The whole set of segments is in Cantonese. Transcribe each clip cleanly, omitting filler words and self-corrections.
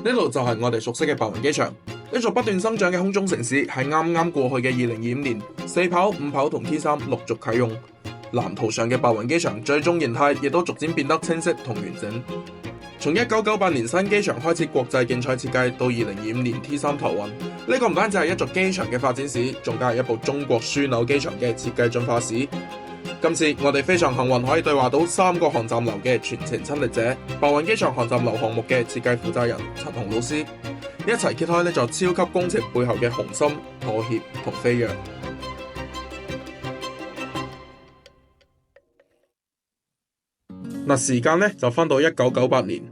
呢度就係我哋熟悉嘅白雲機場。呢座不斷增長嘅空中城市喺啱啱過去嘅2025年，4跑、5跑同 T3陸續啟用。藍圖上嘅白雲機場最終形態亦都逐漸變得清晰同完整。從1998年新機場開始國際競賽設計，到2025年 T3投運，呢個唔單止係一座機場嘅發展史，仲加係一部中國樞紐機場嘅設計進化史。今次我哋非常幸運可以對話到3個航站樓嘅全程親歷者，白雲機場航站樓項目嘅設計負責人陳紅老師，一齊揭開呢座超級工程背後嘅雄心、妥協同飛躍。時間咧就翻到1998年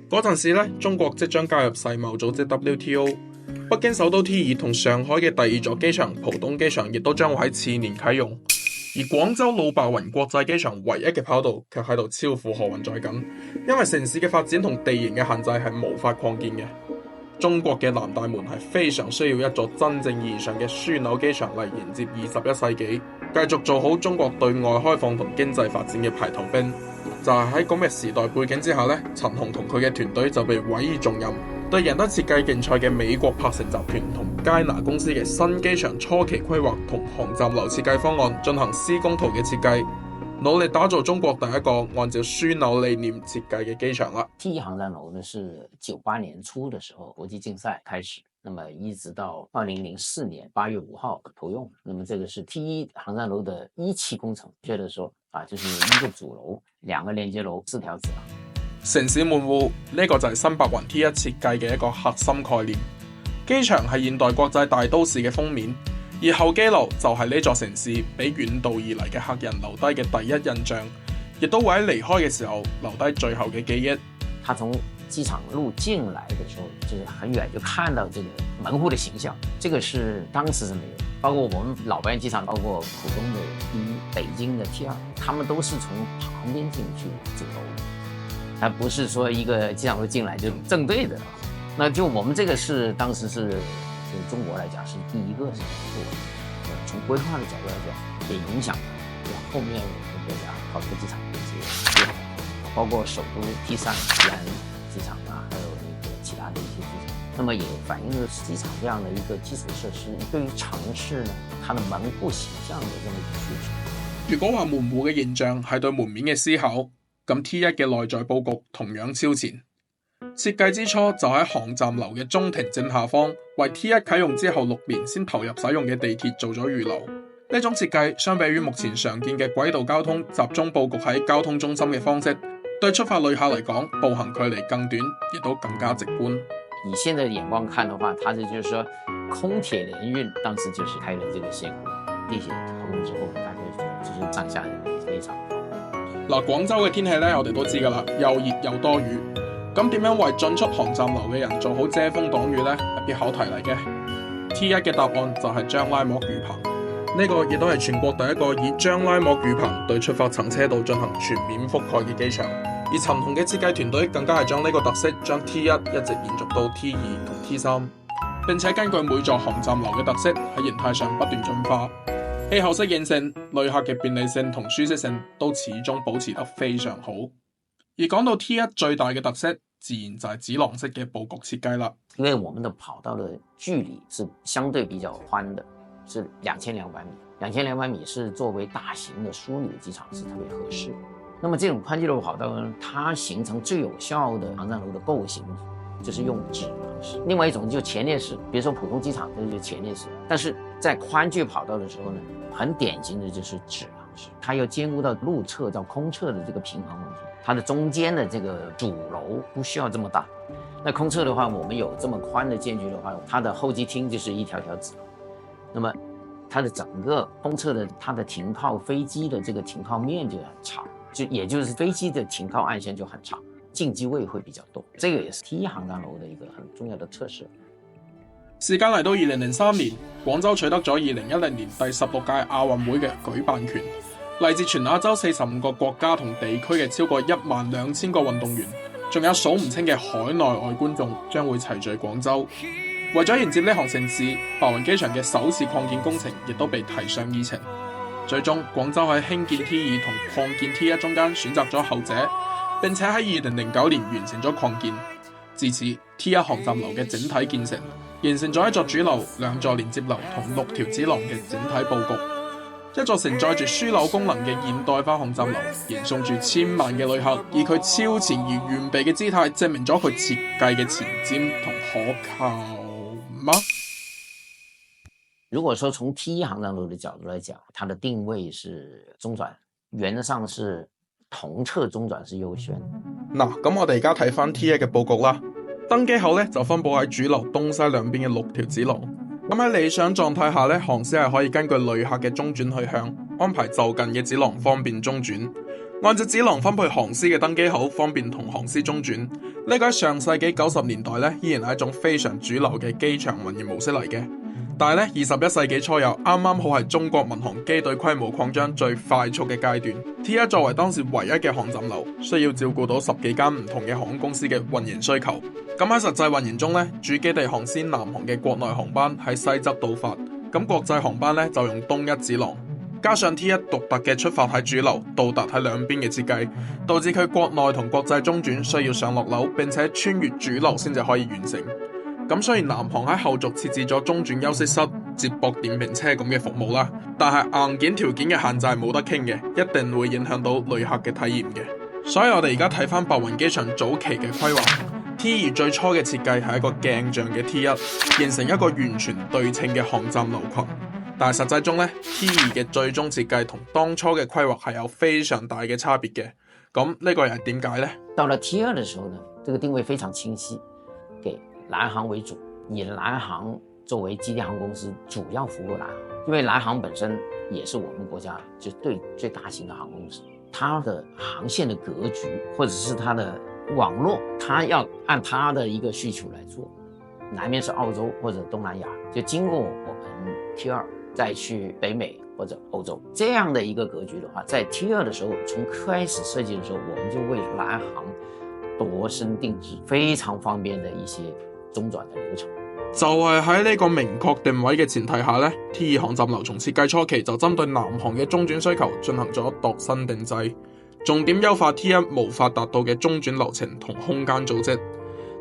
嗰陣時咧，中國即將加入世貿組織 WTO， 北京首都 T2同上海嘅第2座機場浦東機場亦都將會喺次年啟用，而廣州老白雲國際機場唯一嘅跑道卻喺度超負荷運載緊，因為城市嘅發展同地形嘅限制係無法擴建嘅。中國嘅南大門係非常需要一座真正意義上嘅樞紐機場嚟迎接21世紀，繼續做好中國對外開放同經濟發展嘅排頭兵。就係喺咁嘅時代背景之下咧，陳紅同佢嘅團隊就被委以重任，對贏得設計競賽嘅美國柏城集團同佳拿公司嘅新機場初期規劃同航站樓設計方案進行施工圖嘅設計，努力打造中國第一個按照樞紐理念設計嘅機場啦。T1航站樓呢是98年初的時候國際競賽開始，那麼一直到2004年8月5號投用。那麼這個是 T1航站樓的1期工程，覺得說就是一個主樓、2個連接樓、4條子廊。城市門戶呢個就係新白雲 T1設計嘅一個核心概念。機場係現代國際大都市嘅封面，而候機樓就係呢座城市俾遠道而嚟嘅客人留低嘅第一印象，亦都會喺離開嘅時候留低最後嘅記憶。他從機場路進來的時候，就是很遠就看到這個門戶的形象，這個是當時是沒有。包括我們老白雲機場，包括浦東的T1、北京的T2，他們都是從旁邊進去主樓的，它不是說一個機場路進來就正對的。那就我們這個是當時是中國來講是第一個是做的，從規劃的角度來講，也影響了後面我們國家好多機場的一些規劃，包括首都T3西安機場還有那個其他的一些機場。那麼也反映了機場這樣的一個基礎設施對於城市呢，它的門戶形象的這麼一個需求。如果話門戶嘅形象係對門面嘅思考，咁 T1嘅內在佈局同樣超前。設計之初就喺航站樓嘅中庭正下方，為 T1啟用之後6年先投入使用嘅地鐵做咗預留。呢種設計相比於目前常見嘅軌道交通集中佈局喺交通中心嘅方式，對出發旅客嚟講，步行距離更短，亦都更加直觀。以現在的眼光看的話，它這就是說空鐵聯運當時就是開了這個先河，地鐵投入之後，大家就是上下人非常方便。廣州嘅天氣呢，我哋都知㗎啦，又熱又多雨。咁點樣為進出航站樓嘅人做好遮風擋雨呢？係必考題嚟嘅。T1嘅答案就係將拉膜雨棚，呢個亦都係全國第一個以將拉膜雨棚對出發層車道進行全面覆蓋嘅機場。而陳紅嘅設計團隊更加係將呢個特色將 T1 一直延續到 T2 同 T3， 並且根據每座航站樓嘅特色喺形態上不斷進化，氣候適應性、旅客嘅便利性同舒適性都始終保持得非常好。而講到 T1 最大嘅特色，自然就係子廊式嘅佈局設計啦。因為我們的跑道的距離是相對比較寬的，是2200米，2200米是作為大型的樞紐機場是特別合適。那麼這種寬距的跑道呢，它形成最有效的航站樓的構型，就是用指廊式。另外一種就前列式，比如說浦東機場，這就是前列式。但是在寬距跑道的時候呢，很典型的就是指廊式，它要兼顧到路側到空側的這個平衡問題。它的中間的這個主樓不需要這麼大。那空側的話，我們有這麼寬的間距的話，它的候機廳就是一條條指廊。那麼它的整個空側的它的停靠飛機的這個停靠面就很長。也就是飛機的停靠岸線就很長，進機位會比較多，這個也是 T1航站樓的一個很重要的特色。時間嚟到2003年，廣州取得咗2010年第16屆亞運會嘅舉辦權，嚟自全亞洲45個國家同地區嘅超過12000個運動員，仲有數唔清嘅海內外觀眾將會齊聚廣州。為咗迎接呢項盛事，白雲機場嘅首次擴建工程亦都被提上議程。最終，廣州喺興建 T2 同擴建 T1 中間選擇咗後者，並且喺2009年完成咗擴建。自此 T1 航站樓嘅整體建成，形成咗一座主樓、2座連接樓同6條子廊嘅整體佈局。一座承載住樞紐功能嘅現代化航站樓，迎送住千萬嘅旅客，以佢超前而完備嘅姿態，證明咗佢設計嘅前瞻同可靠嗎？如果說從 T1 航站樓的角度來講，它的定位是中轉，原則上是同側中轉是優先。嗱，咁我哋而家睇翻 T1 嘅佈局啦。登機口咧就分佈喺主樓東西兩邊嘅6條子廊。咁喺理想狀態下咧，航師係可以根據旅客嘅中轉去向，安排就近嘅子廊方便中轉。按照子廊分配航師嘅登機口，方便同航師中轉。呢個喺上世紀90年代咧，依然係一種非常主流嘅機場運營模式嚟嘅。但係咧，21世紀初有啱啱好係中國民航機隊規模擴張最快速嘅階段。T1 作為當時唯一嘅航站樓，需要照顧到10幾間唔同嘅航空公司嘅運營需求。咁喺實際運營中咧，主基地航線南航嘅國內航班喺西側到發，咁國際航班咧就用東一子廊。加上 T1 獨特嘅出發喺主樓，到達喺兩邊嘅設計，導致佢國內同國際中轉需要上落樓，並且穿越主樓先至可以完成。咁雖然南航喺後續設置咗中轉休息室、接駁電瓶車咁嘅服務啦，但係硬件條件嘅限制係冇得傾嘅，一定會影響到旅客嘅體驗嘅。所以我哋而家睇翻白雲機場早期嘅規劃 ，T2 最初嘅設計係一個鏡像嘅 T1，形成一個完全對稱嘅航站樓群。但係實際中咧 ，T2 嘅最終設計同當初嘅規劃係有非常大嘅差別嘅。咁呢個又係點解呢？到了 T2 的時候呢，這個定位非常清晰，給南航為主，以南航作為基地航空公司，主要服務南航。因為南航本身也是我們國家就最大型的航空公司，它的航線的格局或者是它的網絡，它要按它的一個需求來做。南面是澳洲或者東南亞，就經過我們 T2 再去北美或者歐洲，這樣的一個格局的話，在 T2 的時候，從開始設計的時候，我們就為南航度身定制，非常方便的一些中轉的流程。就係喺呢個明確定位嘅前提下呢， T2 航站樓從設計初期就針對南航嘅中轉需求進行咗度身定制，重點優化 T1 無法達到嘅中轉流程同空間組織。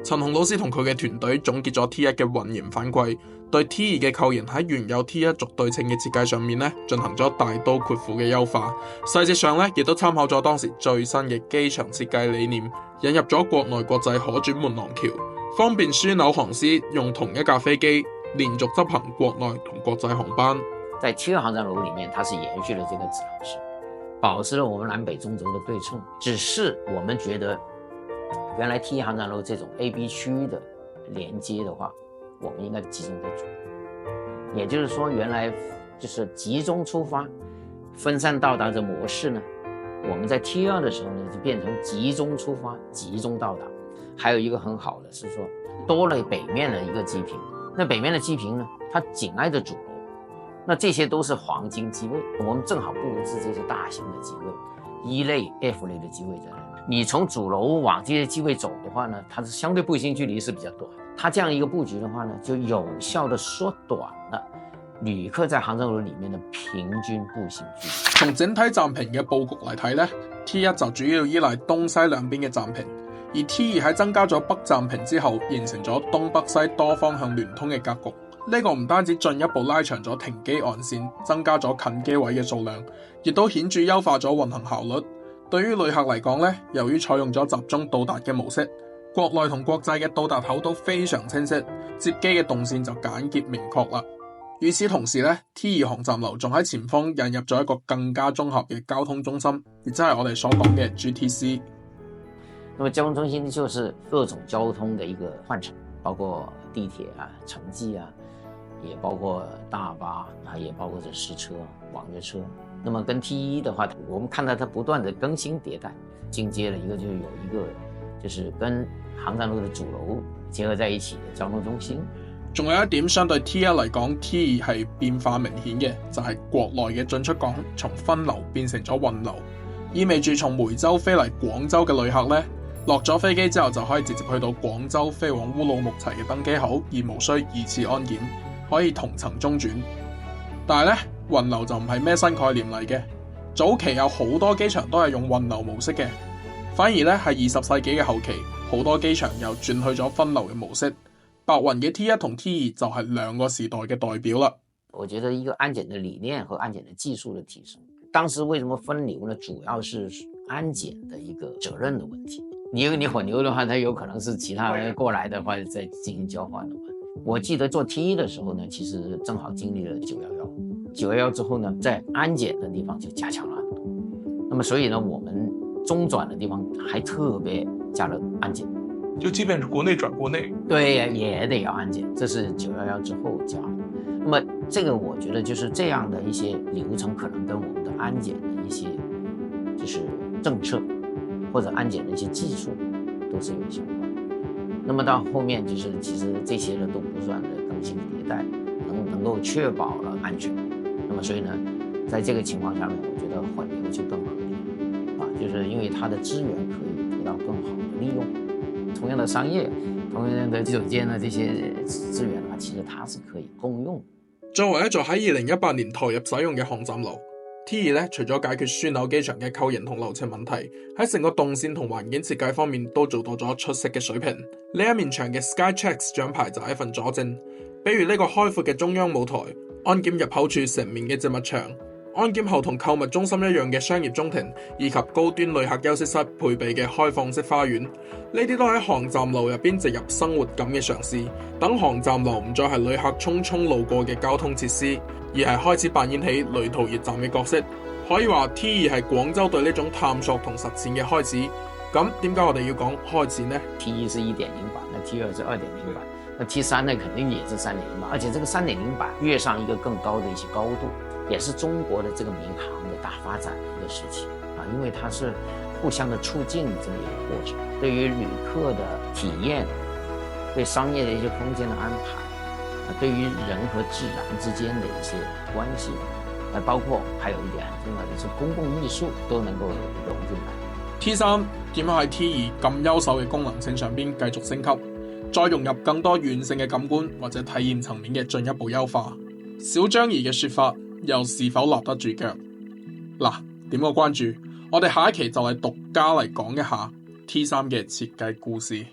陳鴻老師同佢嘅團隊總結咗 T1 嘅運營反饋，對 T2 嘅構型喺原有 T1 軸對稱嘅設計上面呢進行咗大刀闊斧嘅優化，細節上呢亦都參考咗當時最新嘅機場設計理念，引入咗國內國際可轉門廊橋，方便樞紐航師用同一架飛機連續執行國內同國際航班。在T2航站樓裡面，它是延續了這個子廊式，保持了我們南北中軸的對稱，只是我們覺得原來 T1 航站樓這種 A、B 區的連接的話，我們應該集中在主。也就是說，原來就是集中出發、分散到達的模式呢，我們在 T2 的時候呢，就變成集中出發、集中到達。還有一個很好的是說，多了北面的一個機坪，那北面的機坪呢，它緊挨着主樓，那這些都是黃金機位，我們正好布置這些大型的機位，E 類、F 類的機位在那裡。你從主樓往這些機位走的話呢，它是相對步行距離是比較短。它這樣一個布局的話呢，就有效地縮短了旅客在航站樓裡面的平均步行距離。從整體站坪嘅佈局嚟睇呢， T1 就主要依賴東西兩邊嘅站坪，而 T2 喺增加咗北站坪之後，形成咗東北西多方向聯通嘅格局。呢個唔單止進一步拉長咗停機岸線，增加咗近機位嘅數量，亦都顯著優化咗運行效率。對於旅客嚟講呢，由於採用咗集中到達嘅模式，國內同國際嘅到達口都非常清晰，接機嘅動線就簡潔明確啦。與此同時呢， T2 航站樓仲喺前方引入咗一個更加綜合嘅交通中心，亦即係我哋所講嘅 GTC。那麼交通中心就是各種交通的一個換乘，包括地鐵啊、城際啊，也包括大巴啊，也包括這市車、網約車。那麼跟 T1 的話，我們看到它不斷的更新迭代，進階了一個就有一個就是跟航站樓的主樓結合在一起的交通中心。仲有一點相對 T1 嚟講 ，T2 係變化明顯嘅，就係國內嘅進出港從分流變成咗運流，意味住從梅州飛嚟廣州嘅旅客呢，落咗飛機之後就可以直接去到廣州飛往烏魯木齊嘅登機口，而無需二次安檢，可以同層中轉。但係呢，運流就唔係咩新概念嚟嘅，早期有好多機場都係用運流模式嘅。反而咧係20世紀嘅後期，好多機場又轉去咗分流嘅模式。白雲嘅 T1 同 T2就係兩個時代嘅代表啦。我覺得一個安檢的理念和安檢的技術的提升，當時為什麼分流呢？主要是安檢的一個責任的問題。你混流的話，它有可能是其他人過來的話再進行交換的嘛。我記得做 T1 的時候呢，其實正好經歷了911之後呢，在安檢的地方就加強了很多。那麼所以呢，我們中轉的地方還特別加了安檢，就即便是國內轉國內，對，也得要安檢，這是911之後加的。那麼這個我覺得就是這樣的一些流程，可能跟我們的安檢的一些就是政策或者安檢的一些技術都是有相關的。那麼到後面就是其實這些呢都不斷的更新迭代，能夠確保了安全。那麼所以呢，在這個情況下面，我覺得混流就更合理啊，就是因為它的資源可以得到更好的利用。同樣的商業，同樣的酒店呢，這些資源的話，其實它是可以共用。作為一座喺2018年投入使用嘅航站樓 ，T2 咧除咗解決樞紐機場嘅構型同流程問題，喺成個動線同環境設計方面都做到咗出色嘅水平。呢一面牆嘅 Skytrax 獎牌就係一份佐證。比如呢個開闊嘅中央舞台、安檢入口處成面嘅植物牆、安檢後同購物中心一樣嘅商業中庭，以及高端旅客休息室配備嘅開放式花園，呢啲都喺航站樓入邊植入生活感嘅嘗試。等航站樓唔再係旅客匆匆路過嘅交通設施，而係開始扮演起旅途驛站嘅角色。可以話 T2 係廣州對呢種探索同實踐嘅開始。咁點解我哋要講開始呢？ T1 是1.0版，那 T2 是2.0版，那 T3呢肯定也是3.0版，而且這個3.0版躍上一個更高的一些高度，也是中國的這個民航的大發展的一個時期啊，因為它是互相的促進這麼一個過程，對於旅客的體驗，對商業的一些空間的安排，對於人和自然之間的一些關係，包括還有一點很重要的是公共藝術都能夠融進來。T3 點樣喺 T2 咁優秀嘅功能性上邊繼續升級，再融入更多軟性嘅感官或者體驗層面嘅進一步優化？小張怡嘅說法又是否立得住腳？嗱，點個關注，我哋下一期就嚟獨家嚟講一下 T3 嘅設計故事。